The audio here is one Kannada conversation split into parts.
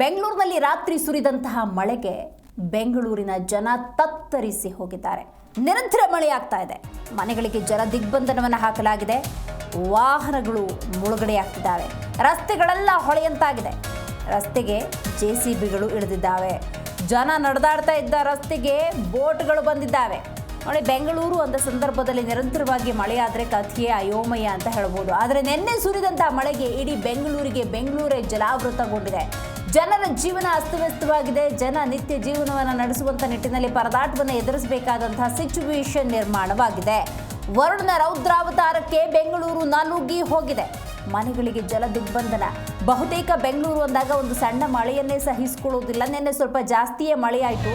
ಬೆಂಗಳೂರಿನಲ್ಲಿ ರಾತ್ರಿ ಸುರಿದಂತಹ ಮಳೆಗೆ ಬೆಂಗಳೂರಿನ ಜನ ತತ್ತರಿಸಿ ಹೋಗಿದ್ದಾರೆ. ನಿರಂತರ ಮಳೆಯಾಗ್ತಾ ಇದೆ. ಮನೆಗಳಿಗೆ ಜಲ ದಿಗ್ಬಂಧನವನ್ನು ಹಾಕಲಾಗಿದೆ. ವಾಹನಗಳು ಮುಳುಗಡೆಯಾಗ್ತಿದ್ದಾವೆ. ರಸ್ತೆಗಳೆಲ್ಲ ಹೊಳೆಯಂತಾಗಿದೆ. ರಸ್ತೆಗೆ JCBಗಳು ಇಳಿದಿದ್ದಾವೆ. ಜನ ನಡೆದಾಡ್ತಾ ಇದ್ದ ರಸ್ತೆಗೆ ಬೋಟ್ಗಳು ಬಂದಿದ್ದಾವೆ. ನೋಡಿ, ಬೆಂಗಳೂರು ಅಂದ ಸಂದರ್ಭದಲ್ಲಿ ನಿರಂತರವಾಗಿ ಮಳೆಯಾದರೆ ಕಥೆಯೇ ಅಯೋಮಯ ಅಂತ ಹೇಳ್ಬೋದು. ಆದರೆ ನಿನ್ನೆ ಸುರಿದಂತಹ ಮಳೆಗೆ ಇಡೀ ಬೆಂಗಳೂರೇ ಜಲಾವೃತಗೊಂಡಿದೆ. ಜನರ ಜೀವನ ಅಸ್ತವ್ಯಸ್ತವಾಗಿದೆ. ಜನ ನಿತ್ಯ ಜೀವನವನ್ನು ನಡೆಸುವಂಥ ನಿಟ್ಟಿನಲ್ಲಿ ಪರದಾಟವನ್ನು ಎದುರಿಸಬೇಕಾದಂತಹ ಸಿಚುವೇಶನ್ ನಿರ್ಮಾಣವಾಗಿದೆ. ವರುಣನ ರೌದ್ರಾವತಾರಕ್ಕೆ ಬೆಂಗಳೂರು ನಲುಗಿ ಹೋಗಿದೆ. ಮನೆಗಳಿಗೆ ಜಲ ದಿಗ್ಬಂಧನ. ಬಹುತೇಕ ಬೆಂಗಳೂರು ಅಂದಾಗ ಒಂದು ಸಣ್ಣ ಮಳೆಯನ್ನೇ ಸಹಿಸಿಕೊಳ್ಳುವುದಿಲ್ಲ. ನಿನ್ನೆ ಸ್ವಲ್ಪ ಜಾಸ್ತಿಯೇ ಮಳೆಯಾಯಿತು.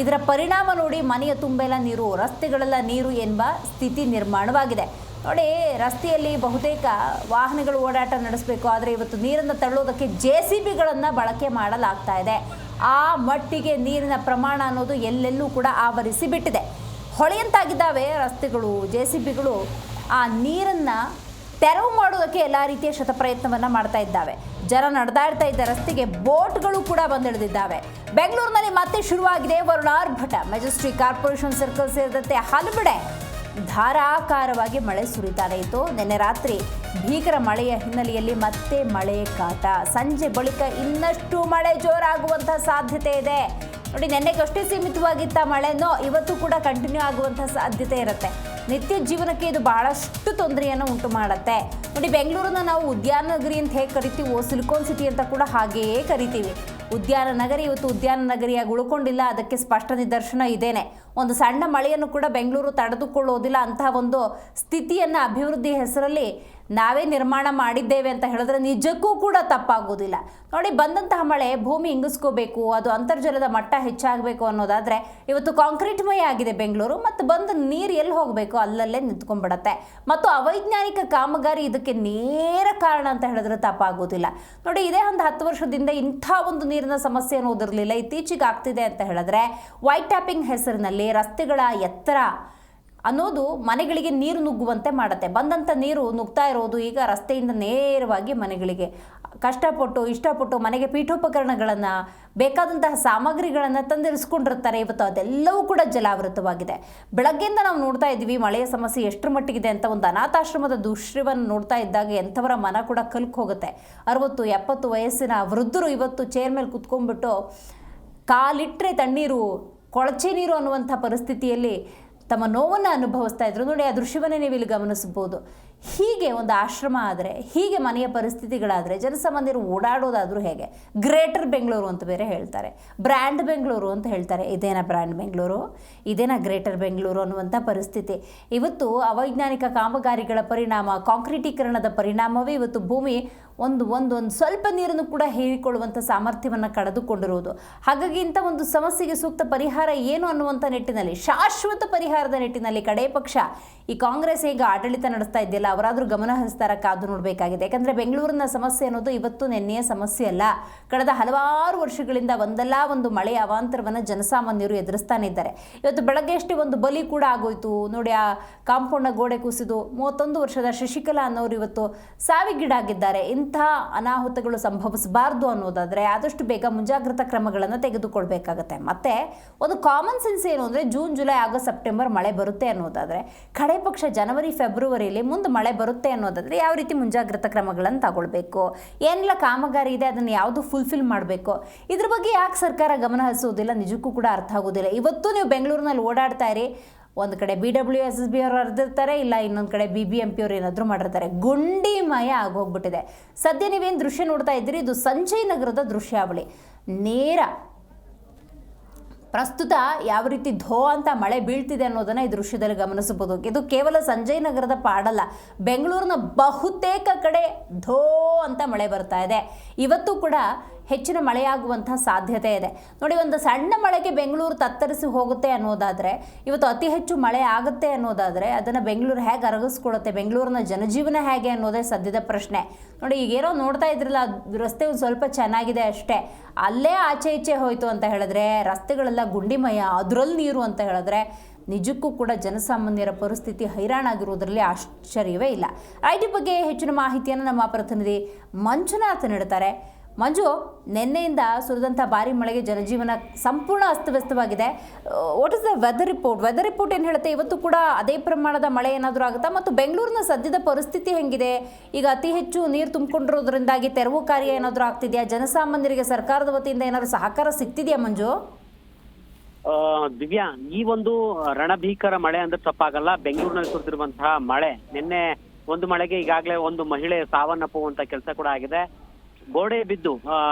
ಇದರ ಪರಿಣಾಮ ನೋಡಿ, ಮನೆಯ ತುಂಬೆಲ್ಲ ನೀರು, ರಸ್ತೆಗಳೆಲ್ಲ ನೀರು ಎಂಬ ಸ್ಥಿತಿ ನಿರ್ಮಾಣವಾಗಿದೆ. ನೋಡಿ, ರಸ್ತೆಯಲ್ಲಿ ಬಹುತೇಕ ವಾಹನಗಳು ಓಡಾಟ ನಡೆಸಬೇಕು. ಆದರೆ ಇವತ್ತು ನೀರನ್ನು ತಳ್ಳೋದಕ್ಕೆ JCBಗಳನ್ನು ಬಳಕೆ ಮಾಡಲಾಗ್ತಾ ಇದೆ. ಆ ಮಟ್ಟಿಗೆ ನೀರಿನ ಪ್ರಮಾಣ ಅನ್ನೋದು ಎಲ್ಲೆಲ್ಲೂ ಕೂಡ ಆವರಿಸಿ ಬಿಟ್ಟಿದೆ. ಹೊಳೆಯಂತಾಗಿದ್ದಾವೆ ರಸ್ತೆಗಳು. JCBಗಳು ಆ ನೀರನ್ನು ತೆರವು ಮಾಡೋದಕ್ಕೆ ಎಲ್ಲ ರೀತಿಯ ಶತಪ್ರಯತ್ನವನ್ನು ಮಾಡ್ತಾ ಇದ್ದಾವೆ. ಜನ ನಡೆದಾಡ್ತಾ ಇದ್ದ ರಸ್ತೆಗೆ ಬೋಟ್ಗಳು ಕೂಡ ಬಂದಿಳಿದಿದ್ದಾವೆ. ಬೆಂಗಳೂರಿನಲ್ಲಿ ಮತ್ತೆ ಶುರುವಾಗಿದೆ ವರುಣಾರ್ಭಟ. ಮೆಜೆಸ್ಟಿಕ್, ಕಾರ್ಪೊರೇಷನ್ ಸರ್ಕಲ್ ಸೇರಿದಂತೆ ಹಲವೆಡೆ ಧಾರಾಕಾರವಾಗಿ ಮಳೆ ಸುರಿತಾನೆ ಇತ್ತು. ನಿನ್ನೆ ರಾತ್ರಿ ಭೀಕರ ಮಳೆಯ ಹಿನ್ನೆಲೆಯಲ್ಲಿ ಮತ್ತೆ ಮಳೆ ಕಾಟ. ಸಂಜೆ ಬಳಿಕ ಇನ್ನಷ್ಟು ಮಳೆ ಜೋರಾಗುವಂತಹ ಸಾಧ್ಯತೆ ಇದೆ. ನೋಡಿ, ನೆನ್ನೆಗಷ್ಟೇ ಸೀಮಿತವಾಗಿದ್ದ ಮಳೆನೋ ಇವತ್ತು ಕೂಡ ಕಂಟಿನ್ಯೂ ಆಗುವಂತಹ ಸಾಧ್ಯತೆ ಇರುತ್ತೆ. ನಿತ್ಯ ಜೀವನಕ್ಕೆ ಇದು ಬಹಳಷ್ಟು ತೊಂದರೆಯನ್ನು ಉಂಟು ಮಾಡುತ್ತೆ. ನೋಡಿ, ಬೆಂಗಳೂರನ್ನ ನಾವು ಉದ್ಯಾನ ನಗರಿ ಅಂತ ಹೇಗೆ ಕರಿತೀವೋ, ಸಿಲಿಕಾನ್ ಸಿಟಿ ಅಂತ ಕೂಡ ಹಾಗೆಯೇ ಕರಿತೀವಿ. ಉದ್ಯಾನ ನಗರಿ ಇವತ್ತು ಉದ್ಯಾನ ನಗರಿಯಾಗಿ ಉಳ್ಕೊಂಡಿಲ್ಲ. ಅದಕ್ಕೆ ಸ್ಪಷ್ಟ ನಿದರ್ಶನ ಇದೇನೆ. ಒಂದು ಸಣ್ಣ ಮಳೆಯನ್ನು ಕೂಡ ಬೆಂಗಳೂರು ತಡೆದುಕೊಳ್ಳೋದಿಲ್ಲ. ಅಂತಹ ಒಂದು ಸ್ಥಿತಿಯನ್ನು ಅಭಿವೃದ್ಧಿ ಹೆಸರಲ್ಲಿ ನಾವೇ ನಿರ್ಮಾಣ ಮಾಡಿದ್ದೇವೆ ಅಂತ ಹೇಳಿದ್ರೆ ನಿಜಕ್ಕೂ ಕೂಡ ತಪ್ಪಾಗೋದಿಲ್ಲ. ನೋಡಿ, ಬಂದಂತಹ ಮಳೆ ಭೂಮಿ ಇಂಗಿಸ್ಕೋಬೇಕು, ಅದು ಅಂತರ್ಜಲದ ಮಟ್ಟ ಹೆಚ್ಚಾಗಬೇಕು ಅನ್ನೋದಾದರೆ ಇವತ್ತು ಕಾಂಕ್ರೀಟ್ಮಯ ಆಗಿದೆ ಬೆಂಗಳೂರು. ಮತ್ತು ಬಂದ ನೀರು ಎಲ್ಲಿ ಹೋಗಬೇಕು ಅಲ್ಲಲ್ಲೇ ನಿಂತ್ಕೊಂಡ್ಬಿಡತ್ತೆ. ಮತ್ತು ಅವೈಜ್ಞಾನಿಕ ಕಾಮಗಾರಿ ಇದಕ್ಕೆ ನೇರ ಕಾರಣ ಅಂತ ಹೇಳಿದ್ರೆ ತಪ್ಪಾಗೋದಿಲ್ಲ. ನೋಡಿ, ಇದೇ ಒಂದು 10 ವರ್ಷದಿಂದ ಇಂಥ ಒಂದು ನೀರಿನ ಸಮಸ್ಯೆ ಅನ್ನೋದಿರಲಿಲ್ಲ. ಇತ್ತೀಚೆಗೆ ಆಗ್ತಿದೆ ಅಂತ ಹೇಳಿದ್ರೆ ವೈಟ್ ಟ್ಯಾಪಿಂಗ್ ಹೆಸರಿನಲ್ಲಿ ರಸ್ತೆಗಳ ಎತ್ತರ ಅನ್ನೋದು ಮನೆಗಳಿಗೆ ನೀರು ನುಗ್ಗುವಂತೆ ಮಾಡುತ್ತೆ. ಬಂದಂಥ ನೀರು ನುಗ್ತಾ ಇರೋದು ಈಗ ರಸ್ತೆಯಿಂದ ನೇರವಾಗಿ ಮನೆಗಳಿಗೆ. ಇಷ್ಟಪಟ್ಟು ಮನೆಗೆ ಪೀಠೋಪಕರಣಗಳನ್ನು, ಬೇಕಾದಂತಹ ಸಾಮಗ್ರಿಗಳನ್ನು ತಂದಿರಿಸ್ಕೊಂಡಿರ್ತಾರೆ. ಇವತ್ತು ಅದೆಲ್ಲವೂ ಕೂಡ ಜಲಾವೃತವಾಗಿದೆ. ಬೆಳಗ್ಗೆಯಿಂದ ನಾವು ನೋಡ್ತಾ ಇದ್ದೀವಿ ಮಳೆಯ ಸಮಸ್ಯೆ ಎಷ್ಟರ ಮಟ್ಟಿಗಿದೆ ಅಂತ. ಒಂದು ಅನಾಥಾಶ್ರಮದ ದೃಶ್ಯವನ್ನು ನೋಡ್ತಾ ಇದ್ದಾಗ ಎಂಥವರ ಮನ ಕೂಡ ಕಲ್ಕ್ ಹೋಗುತ್ತೆ. 60-70 ವಯಸ್ಸಿನ ವೃದ್ಧರು ಇವತ್ತು ಚೇರ್ ಮೇಲೆ ಕುತ್ಕೊಂಡ್ಬಿಟ್ಟು ಕಾಲಿಟ್ಟರೆ ತಣ್ಣೀರು, ಕೊಳಚೆ ನೀರು ಅನ್ನುವಂಥ ಪರಿಸ್ಥಿತಿಯಲ್ಲಿ ತಮ್ಮ ನೋವನ್ನು ಅನುಭವಿಸ್ತಾ ಇದ್ರು. ನೋಡಿ, ಆ ದೃಶ್ಯವನ್ನೇ ನೀವು ಇಲ್ಲಿ ಗಮನಿಸ್ಬೋದು. ಹೀಗೆ ಒಂದು ಆಶ್ರಮ ಆದರೆ, ಹೀಗೆ ಮನೆಯ ಪರಿಸ್ಥಿತಿಗಳಾದರೆ ಜನಸಾಮಾನ್ಯರು ಓಡಾಡೋದಾದರೂ ಹೇಗೆ? ಗ್ರೇಟರ್ ಬೆಂಗಳೂರು ಅಂತ ಬೇರೆ ಹೇಳ್ತಾರೆ, ಬ್ರ್ಯಾಂಡ್ ಬೆಂಗಳೂರು ಅಂತ ಹೇಳ್ತಾರೆ. ಇದೇನಾ ಬ್ರ್ಯಾಂಡ್ ಬೆಂಗಳೂರು? ಇದೇನಾ ಗ್ರೇಟರ್ ಬೆಂಗಳೂರು ಅನ್ನುವಂಥ ಪರಿಸ್ಥಿತಿ. ಇವತ್ತು ಅವೈಜ್ಞಾನಿಕ ಕಾಮಗಾರಿಗಳ ಪರಿಣಾಮ, ಕಾಂಕ್ರೀಟೀಕರಣದ ಪರಿಣಾಮವೇ ಇವತ್ತು ಭೂಮಿ ಒಂದು ಸ್ವಲ್ಪ ನೀರನ್ನು ಕೂಡ ಹೀರಿಕೊಳ್ಳುವಂಥ ಸಾಮರ್ಥ್ಯವನ್ನು ಕಳೆದುಕೊಂಡಿರುವುದು. ಹಾಗಾಗಿ ಇಂಥ ಒಂದು ಸಮಸ್ಯೆಗೆ ಸೂಕ್ತ ಪರಿಹಾರ ಏನು ಅನ್ನುವಂಥ ನಿಟ್ಟಿನಲ್ಲಿ, ಶಾಶ್ವತ ಪರಿಹಾರದ ನಿಟ್ಟಿನಲ್ಲಿ ಕಡೇ ಪಕ್ಷ ಈ ಕಾಂಗ್ರೆಸ್ ಹೇಗೆ ಆಡಳಿತ ನಡೆಸ್ತಾ ಇದೆಯಲ್ಲ, ಅವರಾದರೂ ಗಮನ ಹರಿಸ್ತಾರ, ಕಾದು ನೋಡಬೇಕಾಗಿದೆ. ಯಾಕಂದರೆ ಬೆಂಗಳೂರಿನ ಸಮಸ್ಯೆ ಅನ್ನೋದು ಇವತ್ತು ನಿನ್ನೆಯ ಸಮಸ್ಯೆ ಅಲ್ಲ. ಕಳೆದ ಹಲವಾರು ವರ್ಷಗಳಿಂದ ಒಂದಲ್ಲ ಒಂದು ಮಳೆಯ ಅವಾಂತರವನ್ನು ಜನಸಾಮಾನ್ಯರು ಎದುರಿಸ್ತಾನೆ ಇದ್ದಾರೆ. ಇವತ್ತು ಬೆಳಗ್ಗೆ ಅಷ್ಟೇ ಒಂದು ಬಲಿ ಕೂಡ ಆಗೋಯ್ತು. ನೋಡಿ, ಆ ಕಾಂಪೌಂಡ್ನ ಗೋಡೆ ಕುಸಿದು 31 ವರ್ಷದ ಶಶಿಕಲಾ ಅನ್ನೋರು ಇವತ್ತು ಸಾವಿಗೀಡಾಗಿದ್ದಾರೆ. ಇಂಥ ಅನಾಹುತಗಳು ಸಂಭವಿಸಬಾರ್ದು ಅನ್ನೋದಾದರೆ ಆದಷ್ಟು ಬೇಗ ಮುಂಜಾಗ್ರತಾ ಕ್ರಮಗಳನ್ನು ತೆಗೆದುಕೊಳ್ಬೇಕಾಗತ್ತೆ. ಮತ್ತು ಒಂದು ಕಾಮನ್ ಸೆನ್ಸ್ ಏನು ಅಂದರೆ, ಜೂನ್, ಜುಲೈ, ಆಗಸ್ಟ್, ಸೆಪ್ಟೆಂಬರ್ ಮಳೆ ಬರುತ್ತೆ ಅನ್ನೋದಾದರೆ, ಕಡೆ ಪಕ್ಷ ಜನವರಿ, ಫೆಬ್ರವರಿಯಲ್ಲಿ ಮುಂದೆ ಮಳೆ ಬರುತ್ತೆ ಅನ್ನೋದಾದರೆ ಯಾವ ರೀತಿ ಮುಂಜಾಗ್ರತಾ ಕ್ರಮಗಳನ್ನು ತಗೊಳ್ಬೇಕು, ಏನೆಲ್ಲ ಕಾಮಗಾರಿ ಇದೆ ಅದನ್ನು ಯಾವುದು ಫುಲ್ಫಿಲ್ ಮಾಡಬೇಕು, ಇದ್ರ ಬಗ್ಗೆ ಯಾಕೆ ಸರ್ಕಾರ ಗಮನ ಹರಿಸೋದಿಲ್ಲ ನಿಜಕ್ಕೂ ಕೂಡ ಅರ್ಥ ಆಗೋದಿಲ್ಲ. ಇವತ್ತು ನೀವು ಬೆಂಗಳೂರಿನಲ್ಲಿ ಓಡಾಡ್ತಾ ಇರಿ, ಒಂದು ಕಡೆ BWSSB ಅವರು ಹರಿದಿರ್ತಾರೆ, ಇಲ್ಲ ಇನ್ನೊಂದು ಕಡೆ BBMP ಅವರು ಏನಾದರೂ ಮಾಡಿರ್ತಾರೆ. ಗುಂಡಿಮಯ ಆಗೋಗ್ಬಿಟ್ಟಿದೆ. ಸದ್ಯ ನೀವೇನು ದೃಶ್ಯ ನೋಡ್ತಾ ಇದ್ದೀರಿ, ಇದು ಸಂಜಯ್ ನಗರದ ದೃಶ್ಯಾವಳಿ. ನೇರ ಪ್ರಸ್ತುತ ಯಾವ ರೀತಿ ಧೋ ಅಂತ ಮಳೆ ಬೀಳ್ತಿದೆ ಅನ್ನೋದನ್ನು ಈ ದೃಶ್ಯದಲ್ಲಿ ಗಮನಿಸಬಹುದು. ಇದು ಕೇವಲ ಸಂಜಯ್ ನಗರದ ಪಾಡಲ್ಲ, ಬೆಂಗಳೂರಿನ ಬಹುತೇಕ ಕಡೆ ಧೋ ಅಂತ ಮಳೆ ಬರ್ತಾ ಇದೆ. ಇವತ್ತು ಕೂಡ ಹೆಚ್ಚಿನ ಮಳೆಯಾಗುವಂಥ ಸಾಧ್ಯತೆ ಇದೆ. ನೋಡಿ, ಒಂದು ಸಣ್ಣ ಮಳೆಗೆ ಬೆಂಗಳೂರು ತತ್ತರಿಸಿ ಹೋಗುತ್ತೆ ಅನ್ನೋದಾದರೆ, ಇವತ್ತು ಅತಿ ಹೆಚ್ಚು ಮಳೆ ಆಗುತ್ತೆ ಅನ್ನೋದಾದರೆ ಅದನ್ನು ಬೆಂಗಳೂರು ಹೇಗೆ ಅರಗಿಸ್ಕೊಡುತ್ತೆ, ಬೆಂಗಳೂರಿನ ಜನಜೀವನ ಹೇಗೆ ಅನ್ನೋದೇ ಸದ್ಯದ ಪ್ರಶ್ನೆ. ನೋಡಿ, ಈಗೇನೋ ನೋಡ್ತಾ ಇದ್ರಲ್ಲ, ರಸ್ತೆ ಒಂದು ಸ್ವಲ್ಪ ಚೆನ್ನಾಗಿದೆ ಅಷ್ಟೇ, ಅಲ್ಲೇ ಆಚೆ ಈಚೆ ಹೋಯಿತು ಅಂತ ಹೇಳಿದ್ರೆ, ರಸ್ತೆಗಳೆಲ್ಲ ಗುಂಡಿಮಯ, ಅದರಲ್ಲಿ ನೀರು ಅಂತ ಹೇಳಿದ್ರೆ ನಿಜಕ್ಕೂ ಕೂಡ ಜನಸಾಮಾನ್ಯರ ಪರಿಸ್ಥಿತಿ ಹೈರಾಣಾಗಿರುವುದರಲ್ಲಿ ಆಶ್ಚರ್ಯವೇ ಇಲ್ಲ. ಐಟಿ ಬಗ್ಗೆ ಹೆಚ್ಚಿನ ಮಾಹಿತಿಯನ್ನು ನಮ್ಮ ಪ್ರತಿನಿಧಿ ಮಂಜುನಾಥ್ ನೀಡುತ್ತಾರೆ. ಮಂಜು, ನಿನ್ನೆಯಿಂದ ಸುರಿದಂಥ ಭಾರಿ ಮಳೆಗೆ ಜನಜೀವನ ಸಂಪೂರ್ಣ ಅಸ್ತವ್ಯಸ್ತವಾಗಿದೆ. What is the weather report? Weather report ಏನು ಹೇಳುತ್ತೆ? ಇವತ್ತು ಕೂಡ ಅದೇ ಪ್ರಮಾಣದ ಮಳೆ ಏನಾದರೂ ಆಗುತ್ತಾ? ಮತ್ತು ಬೆಂಗಳೂರಿನ ಸದ್ಯದ ಪರಿಸ್ಥಿತಿ ಹೆಂಗಿದೆ? ಈಗ ಅತಿ ಹೆಚ್ಚು ನೀರು ತುಂಬಿಕೊಂಡಿರೋದ್ರಿಂದಾಗಿ ತೆರವು ಕಾರ್ಯ ಏನಾದರೂ ಆಗ್ತಿದೆಯಾ? ಜನಸಾಮಾನ್ಯರಿಗೆ ಸರ್ಕಾರದ ವತಿಯಿಂದ ಏನಾದರೂ ಸಹಕಾರ ಸಿಗ್ತಿದೆಯಾ ಮಂಜು? ದಿವ್ಯಾ, ಈ ಒಂದು ರಣಭೀಕರ ಮಳೆ ಅಂದ್ರೆ ತಪ್ಪಾಗಲ್ಲ. ಬೆಂಗಳೂರಿನಲ್ಲಿ ಸುರಿದಿರುವಂತಹ ಮಳೆ, ನಿನ್ನೆ ಒಂದು ಮಳೆಗೆ ಈಗಾಗಲೇ ಒಂದು ಮಹಿಳೆ ಸಾವನ್ನಪ್ಪುವಂತ ಕೆಲಸ ಕೂಡ ಆಗಿದೆ. ಗೋಡೆ ಬಿದ್ದು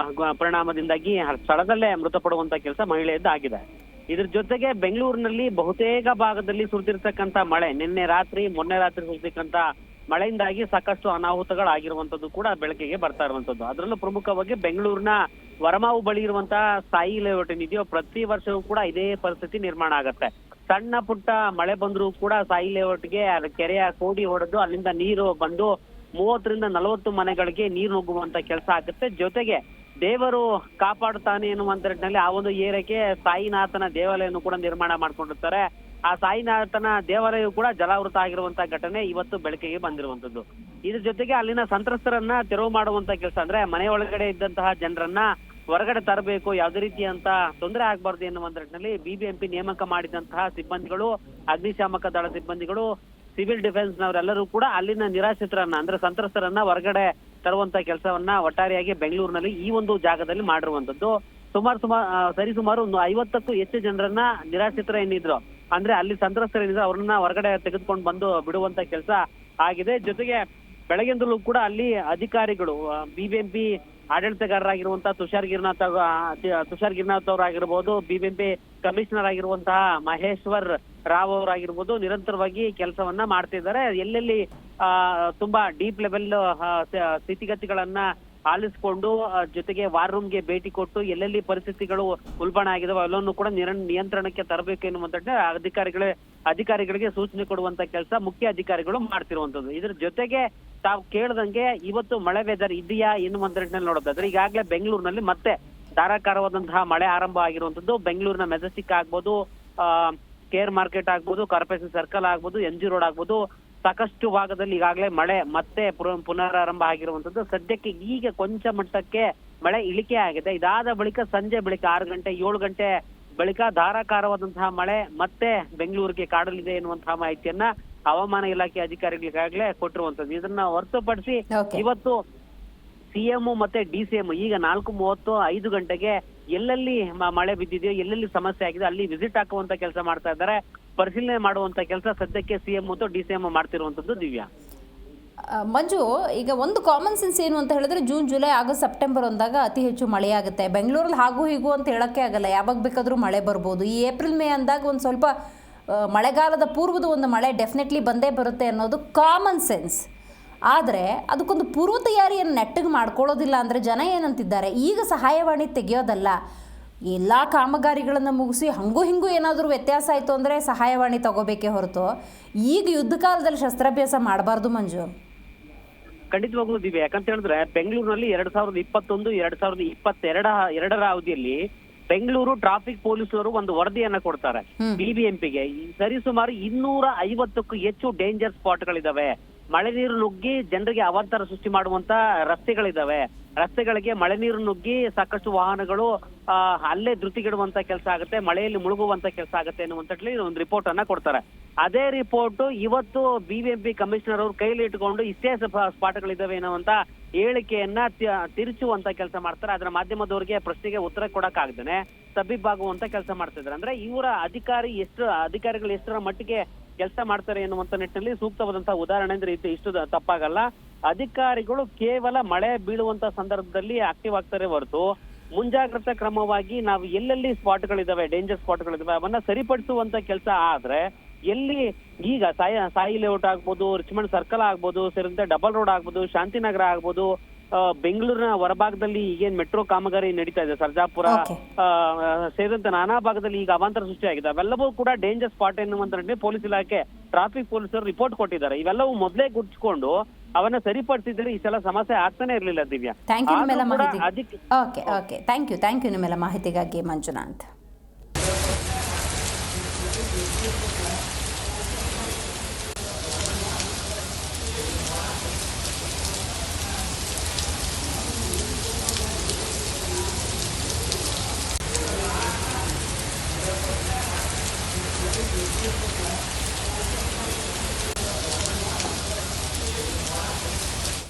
ಪರಿಣಾಮದಿಂದಾಗಿ ಸ್ಥಳದಲ್ಲೇ ಮೃತಪಡುವಂತ ಕೆಲಸ ಮಹಿಳೆಯದ್ದು ಆಗಿದೆ. ಇದ್ರ ಜೊತೆಗೆ ಬೆಂಗಳೂರಿನಲ್ಲಿ ಬಹುತೇಕ ಭಾಗದಲ್ಲಿ ಸುರಿದಿರ್ತಕ್ಕಂಥ ಮಳೆ, ನಿನ್ನೆ ರಾತ್ರಿ ಮೊನ್ನೆ ರಾತ್ರಿ ಸುರಿದಿರ್ತಕ್ಕಂಥ ಮಳೆಯಿಂದಾಗಿ ಸಾಕಷ್ಟು ಅನಾಹುತಗಳಾಗಿರುವಂತದ್ದು ಕೂಡ ಬೆಳಕಿಗೆ ಬರ್ತಾ ಇರುವಂತದ್ದು. ಅದರಲ್ಲೂ ಪ್ರಮುಖವಾಗಿ ಬೆಂಗಳೂರಿನ ವರಮಾವು ಬಳಿ ಇರುವಂತಹ ಸಾಯಿ ಲೇಔಟ್ ಏನಿದೆಯೋ, ಪ್ರತಿ ವರ್ಷವೂ ಕೂಡ ಇದೇ ಪರಿಸ್ಥಿತಿ ನಿರ್ಮಾಣ ಆಗತ್ತೆ. ಸಣ್ಣ ಪುಟ್ಟ ಮಳೆ ಬಂದರೂ ಕೂಡ ಸಾಯಿ ಲೇಔಟ್ಗೆ ಕೆರೆಯ ಕೋಡಿ ಹೊಡೆದು ಅಲ್ಲಿಂದ ನೀರು ಬಂದು 30ರಿಂದ 40 ಮನೆಗಳಿಗೆ ನೀರು ನುಗ್ಗುವಂತ ಕೆಲಸ ಆಗುತ್ತೆ. ಜೊತೆಗೆ ದೇವರು ಕಾಪಾಡುತ್ತಾನೆ ಎನ್ನುವಂತ ನಿಟ್ಟಿನಲ್ಲಿ ಆ ಒಂದು ಏರಿಯಾಗೆ ಸಾಯಿನಾಥನ ದೇವಾಲಯವನ್ನು ಕೂಡ ನಿರ್ಮಾಣ ಮಾಡ್ಕೊಂಡಿರ್ತಾರೆ. ಆ ಸಾಯಿನಾಥನ ದೇವಾಲಯವು ಕೂಡ ಜಲಾವೃತ ಆಗಿರುವಂತಹ ಘಟನೆ ಇವತ್ತು ಬೆಳಕಿಗೆ ಬಂದಿರುವಂತದ್ದು. ಇದ್ರ ಜೊತೆಗೆ ಅಲ್ಲಿನ ಸಂತ್ರಸ್ತರನ್ನ ತೆರವು ಮಾಡುವಂತ ಕೆಲಸ, ಅಂದ್ರೆ ಮನೆ ಒಳಗಡೆ ಇದ್ದಂತಹ ಜನರನ್ನ ಹೊರಗಡೆ ತರಬೇಕು, ಯಾವುದೇ ರೀತಿಯಂತ ತೊಂದರೆ ಆಗ್ಬಾರ್ದು ಎನ್ನುವಂತ ನಿಟ್ಟಿನಲ್ಲಿ ಬಿಬಿಎಂಪಿ ನೇಮಕ ಮಾಡಿದಂತಹ ಸಿಬ್ಬಂದಿಗಳು, ಅಗ್ನಿಶಾಮಕ ದಳ ಸಿಬ್ಬಂದಿಗಳು, ಸಿವಿಲ್ ಡಿಫೆನ್ಸ್ ನವರೆಲ್ಲರೂ ಕೂಡ ಅಲ್ಲಿನ ನಿರಾಶ್ರಿತರನ್ನ ಅಂದ್ರೆ ಸಂತ್ರಸ್ತರನ್ನ ಹೊರಗಡೆ ತರುವಂತ ಕೆಲಸವನ್ನ ಒಟ್ಟಾರೆಯಾಗಿ ಬೆಂಗಳೂರಿನಲ್ಲಿ ಈ ಒಂದು ಜಾಗದಲ್ಲಿ ಮಾಡಿರುವಂತದ್ದು. ಸರಿಸುಮಾರು 50ಕ್ಕೂ ಹೆಚ್ಚು ಜನರನ್ನ ನಿರಾಶ್ರಿತರ ಏನಿದ್ರು, ಅಂದ್ರೆ ಅಲ್ಲಿ ಸಂತ್ರಸ್ತರೇನಿದ್ರು ಅವ್ರನ್ನ ಹೊರಗಡೆ ತೆಗೆದುಕೊಂಡು ಬಂದು ಬಿಡುವಂತ ಕೆಲಸ ಆಗಿದೆ. ಜೊತೆಗೆ ಬೆಳಗ್ಗೆಯಿಂದಲೂ ಕೂಡ ಅಲ್ಲಿ ಅಧಿಕಾರಿಗಳು, ಬಿಬಿಎಂಪಿ ಆಡಳಿತಗಾರರಾಗಿರುವಂತಹ ತುಷಾರ್ ಗಿರ್ನಾಥ್ ಅವರಾಗಿರ್ಬೋದು, ಬಿಬಿಎಂಪಿ ಕಮಿಷನರ್ ಆಗಿರುವಂತಹ ಮಹೇಶ್ವರ್ ರಾವ್ ಅವರಾಗಿರ್ಬೋದು, ನಿರಂತರವಾಗಿ ಕೆಲಸವನ್ನ ಮಾಡ್ತಿದ್ದಾರೆ. ಎಲ್ಲೆಲ್ಲಿ ತುಂಬಾ ಡೀಪ್ ಲೆವೆಲ್ ಸ್ಥಿತಿಗತಿಗಳನ್ನ ಆಲಿಸ್ಕೊಂಡು, ಜೊತೆಗೆ ವಾರ್ ರೂಮ್ಗೆ ಭೇಟಿ ಕೊಟ್ಟು ಎಲ್ಲೆಲ್ಲಿ ಪರಿಸ್ಥಿತಿಗಳು ಉಲ್ಬಣ ಆಗಿದಾವೆ ಅಲ್ಲನ್ನು ಕೂಡ ನಿಯಂತ್ರಣಕ್ಕೆ ತರಬೇಕು ಎನ್ನುವಂತ ಅಧಿಕಾರಿಗಳಿಗೆ ಸೂಚನೆ ಕೊಡುವಂತ ಕೆಲಸ ಮುಖ್ಯ ಅಧಿಕಾರಿಗಳು ಮಾಡ್ತಿರುವಂತದ್ದು. ಇದ್ರ ಜೊತೆಗೆ ತಾವು ಕೇಳ್ದಂಗೆ ಇವತ್ತು ಮಳೆ ವೆದರ್ ಇದೆಯಾ ಎನ್ನುವಂತ ನಿಟ್ಟಿನಲ್ಲಿ ನೋಡೋದಾದ್ರೆ, ಈಗಾಗಲೇ ಬೆಂಗಳೂರಿನಲ್ಲಿ ಮತ್ತೆ ಧಾರಾಕಾರವಾದಂತಹ ಮಳೆ ಆರಂಭ ಆಗಿರುವಂತದ್ದು. ಬೆಂಗಳೂರಿನ ಮೆಜೆಸ್ಟಿಕ್ ಆಗ್ಬೋದು, ಕೇರ್ ಮಾರ್ಕೆಟ್ ಆಗ್ಬೋದು, ಕಾರ್ಪೊರೇಷನ್ ಸರ್ಕಲ್ ಆಗ್ಬೋದು, MG ರೋಡ್ ಆಗ್ಬೋದು, ಸಾಕಷ್ಟು ಭಾಗದಲ್ಲಿ ಈಗಾಗಲೇ ಮಳೆ ಮತ್ತೆ ಪುನರಾರಂಭ ಆಗಿರುವಂತದ್ದು. ಸದ್ಯಕ್ಕೆ ಈಗ ಕೊಂಚ ಮಟ್ಟಕ್ಕೆ ಮಳೆ ಇಳಿಕೆ ಆಗಿದೆ. ಇದಾದ ಬಳಿಕ ಸಂಜೆ ಬಳಿಕ 6 ಗಂಟೆ 7 ಗಂಟೆ ಬಳಿಕ ಧಾರಾಕಾರವಾದಂತಹ ಮಳೆ ಮತ್ತೆ ಬೆಂಗಳೂರಿಗೆ ಕಾಡಲಿದೆ ಎನ್ನುವಂತಹ ಮಾಹಿತಿಯನ್ನ ಹವಾಮಾನ ಇಲಾಖೆ ಅಧಿಕಾರಿಗಳಿಗಾಗಲೇ ಕೊಟ್ಟಿರುವಂತದ್ದು. ಇದನ್ನ ಹೊರತುಪಡಿಸಿ ಇವತ್ತು CM ಮತ್ತೆ DCM ಈಗ 4:30 5 ಗಂಟೆಗೆ ಎಲ್ಲೆಲ್ಲಿ ಮಳೆ ಬಿದ್ದಿದೆಯೋ, ಎಲ್ಲೆಲ್ಲಿ ಸಮಸ್ಯೆ ಆಗಿದೆ ಅಲ್ಲಿ ವಿಸಿಟ್ ಹಾಕುವಂತ ಕೆಲಸ ಮಾಡ್ತಾ ಇದ್ದಾರೆ. ಪರಿಶೀಲನೆ ಮಾಡುವಂತ ಕೆಲಸ ಸದ್ಯಕ್ಕೆ CM ಮತ್ತು DCM ಮಾಡ್ತಿರುವಂತದ್ದು. ದಿವ್ಯಾ, ಮಂಜು, ಈಗ ಒಂದು ಕಾಮನ್ ಸೆನ್ಸ್ ಏನು ಅಂತ ಹೇಳಿದ್ರೆ, ಜೂನ್, ಜುಲೈ, ಆಗಸ್ಟ್, ಸೆಪ್ಟೆಂಬರ್ ಅಂದಾಗ ಅತಿ ಹೆಚ್ಚು ಮಳೆ ಆಗುತ್ತೆ. ಬೆಂಗಳೂರಲ್ಲಿ ಹಾಗೂ ಹೀಗೂ ಅಂತ ಹೇಳೋಕ್ಕೆ ಆಗಲ್ಲ, ಯಾವಾಗ ಬೇಕಾದರೂ ಮಳೆ ಬರ್ಬೋದು. ಈ ಏಪ್ರಿಲ್ ಮೇ ಅಂದಾಗ ಒಂದು ಸ್ವಲ್ಪ ಮಳೆಗಾಲದ ಪೂರ್ವದ ಒಂದು ಮಳೆ ಡೆಫಿನೆಟ್ಲಿ ಬಂದೇ ಬರುತ್ತೆ ಅನ್ನೋದು ಕಾಮನ್ ಸೆನ್ಸ್. ಆದರೆ ಅದಕ್ಕೊಂದು ಪೂರ್ವ ತಯಾರಿಯನ್ನು ನೆಟ್ಟಗೆ ಮಾಡ್ಕೊಳ್ಳೋದಿಲ್ಲ ಅಂದರೆ ಜನ ಏನಂತಿದ್ದಾರೆ, ಈಗ ಸಹಾಯವಾಣಿ ತೆಗೆಯೋದಲ್ಲ, ಎಲ್ಲ ಕಾಮಗಾರಿಗಳನ್ನು ಮುಗಿಸಿ ಹಂಗೂ ಹಿಂಗೂ ಏನಾದರೂ ವ್ಯತ್ಯಾಸ ಆಯಿತು ಅಂದರೆ ಸಹಾಯವಾಣಿ ತಗೋಬೇಕೇ ಹೊರತು ಈಗ ಯುದ್ಧ ಕಾಲದಲ್ಲಿ ಶಸ್ತ್ರಾಭ್ಯಾಸ ಮಾಡಬಾರ್ದು ಮಂಜು. ಖಂಡಿತವಾಗ್ಲೂ ದಿವ್ಯ, ಯಾಕಂತ ಹೇಳಿದ್ರೆ ಬೆಂಗಳೂರಿನಲ್ಲಿ 2021-2022 ಅವಧಿಯಲ್ಲಿ ಬೆಂಗಳೂರು ಟ್ರಾಫಿಕ್ ಪೊಲೀಸರು ಒಂದು ವರದಿಯನ್ನ ಕೊಡ್ತಾರೆ ಬಿಬಿಎಂಪಿಗೆ. ಸರಿಸುಮಾರು 250ಕ್ಕೂ ಹೆಚ್ಚು ಡೇಂಜರ್ ಸ್ಪಾಟ್ಗಳಿದಾವೆ. ಮಳೆ ನೀರು ನುಗ್ಗಿ ಜನರಿಗೆ ಅವಾಂತರ ಸೃಷ್ಟಿ ಮಾಡುವಂತ ರಸ್ತೆಗಳಿದಾವೆ. ರಸ್ತೆಗಳಿಗೆ ಮಳೆ ನೀರು ನುಗ್ಗಿ ಸಾಕಷ್ಟು ವಾಹನಗಳು ಅಲ್ಲೇ ಧೃತಿಗೆಡುವಂತ ಕೆಲಸ ಆಗುತ್ತೆ, ಮಳೆಯಲ್ಲಿ ಮುಳುಗುವಂತ ಕೆಲಸ ಆಗುತ್ತೆ ಅನ್ನುವಂತಲ್ಲಿ ಒಂದು ರಿಪೋರ್ಟ್ ಅನ್ನ ಕೊಡ್ತಾರೆ. ಅದೇ ರಿಪೋರ್ಟ್ ಇವತ್ತು ಬಿಬಿಎಂಪಿ ಕಮಿಷನರ್ ಅವರು ಕೈಲಿ ಇಟ್ಕೊಂಡು ಇಷ್ಟೇ ಸ್ಪಾಟ್ಗಳಿದಾವೆ ಅನ್ನುವಂತ ಹೇಳಿಕೆಯನ್ನ ತಿರುಚುವಂತ ಕೆಲಸ ಮಾಡ್ತಾರೆ. ಅದರ ಮಾಧ್ಯಮದವರಿಗೆ ಪ್ರಶ್ನೆಗೆ ಉತ್ತರ ಕೊಡಕ್ ಆಗದೇನೆ ತಬ್ಬಿಬ್ಬಾಗುವಂತ ಕೆಲಸ ಮಾಡ್ತಿದ್ದಾರೆ. ಅಂದ್ರೆ ಇವರ ಅಧಿಕಾರಿಗಳು ಎಷ್ಟರ ಮಟ್ಟಿಗೆ ಕೆಲಸ ಮಾಡ್ತಾರೆ ಎನ್ನುವಂತ ನಿಟ್ಟಿನಲ್ಲಿ ಸೂಕ್ತವಾದಂತಹ ಉದಾಹರಣೆ ಅಂದ್ರೆ ಇಷ್ಟು ತಪ್ಪಾಗಲ್ಲ. ಅಧಿಕಾರಿಗಳು ಕೇವಲ ಮಳೆ ಬೀಳುವಂತ ಸಂದರ್ಭದಲ್ಲಿ ಆಕ್ಟಿವ್ ಆಗ್ತಾರೆ ಹೊರತು ಮುಂಜಾಗ್ರತಾ ಕ್ರಮವಾಗಿ ನಾವು ಎಲ್ಲೆಲ್ಲಿ ಸ್ಪಾಟ್ಗಳಿದಾವೆ, ಡೇಂಜರ್ ಸ್ಪಾಟ್ಗಳಿದಾವೆ ಅವನ್ನ ಸರಿಪಡಿಸುವಂತ ಕೆಲಸ ಆದ್ರೆ ಎಲ್ಲಿ ಈಗ ಸಾಯಿ ಲೇಔಟ್ ಆಗ್ಬೋದು, ರಿಚ್ಮಂಡ್ ಸರ್ಕಲ್ ಆಗ್ಬೋದು, ಸೇರಿದಂತೆ ಡಬಲ್ ರೋಡ್ ಆಗ್ಬೋದು, ಶಾಂತಿನಗರ ಆಗ್ಬೋದು, ಬೆಂಗಳೂರಿನ ಹೊರಭಾಗದಲ್ಲಿ ಈಗೇನ್ ಮೆಟ್ರೋ ಕಾಮಗಾರಿ ನಡೀತಾ ಇದೆ, ಸರ್ಜಾಪುರ ಸೇರಿದಂತೆ ನಾನಾ ಭಾಗದಲ್ಲಿ ಈಗ ಅವಾಂತರ ಸೃಷ್ಟಿಯಾಗಿದೆ. ಅವೆಲ್ಲವೂ ಕೂಡ ಡೇಂಜರ್ ಸ್ಪಾಟ್ ಎನ್ನುವಂತ ಪೊಲೀಸ್ ಇಲಾಖೆ ಟ್ರಾಫಿಕ್ ಪೊಲೀಸರು ರಿಪೋರ್ಟ್ ಕೊಟ್ಟಿದ್ದಾರೆ. ಇವೆಲ್ಲವೂ ಮೊದಲೇ ಗುರ್ತಿಸಿಕೊಂಡು ಅವನ್ನ ಸರಿಪಡಿಸಿದ್ರೆ ಈ ಸಲ ಸಮಸ್ಯೆ ಆಗ್ತಾನೆ ಇರಲಿಲ್ಲ. ದಿವ್ಯಾ, ಥ್ಯಾಂಕ್ ಯು ನಿಮ್ಮೆಲ್ಲ ಮಾಹಿತಿಗಾಗಿ ಮಂಜುನಾಥ್.